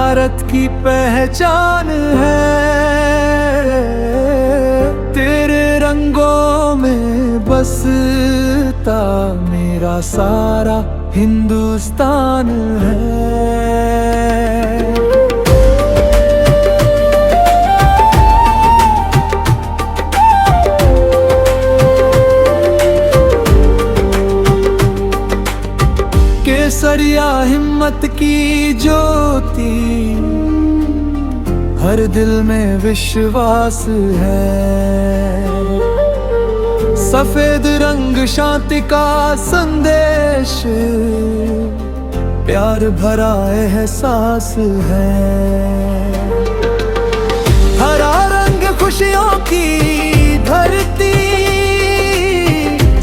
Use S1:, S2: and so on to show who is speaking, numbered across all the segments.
S1: भारत की पहचान है, तेरे रंगों में बसता मेरा सारा हिंदुस्तान है। केसरिया हिम्मत की ज्योति, हर दिल में विश्वास है। सफेद रंग शांति का संदेश, प्यार भरा एहसास है। हरा रंग खुशियों की धरती,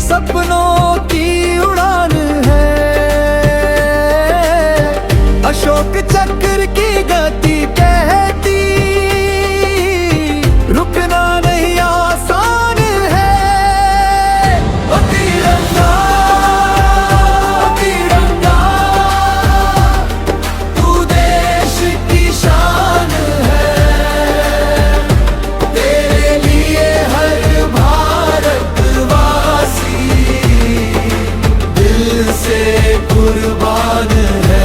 S1: सपनों की उड़ान है। अशोक चक्र की गति कहती, रुकना नहीं आसान है। ओ तिरंगा, तिरंगा, तू देश की शान है। तेरे लिए हर भारतवासी दिल से कुर्बान है।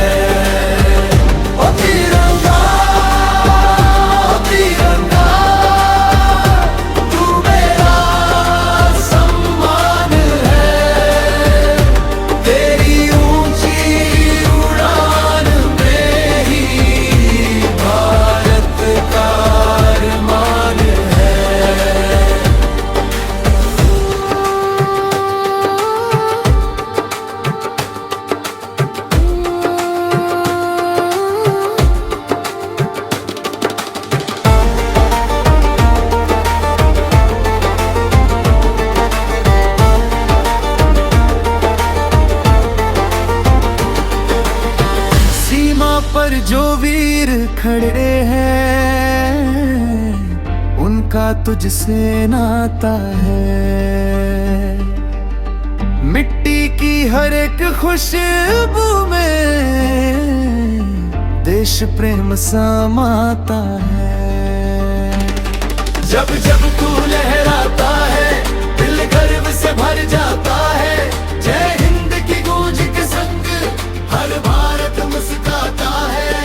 S1: पर जो वीर खड़े हैं, उनका तुझसे नाता है। मिट्टी की हर एक खुशबू में देश प्रेम समाता है। जब जब तू लहराता है, दिल गर्व से भर जाता है। जय हिंद की गूंज के संग हर भारत मुस्कुराता है।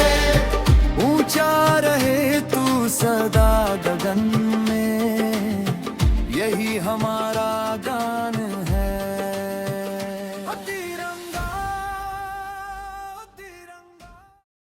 S1: ऊंचा रहे तू सदा गगन में, यही हमारा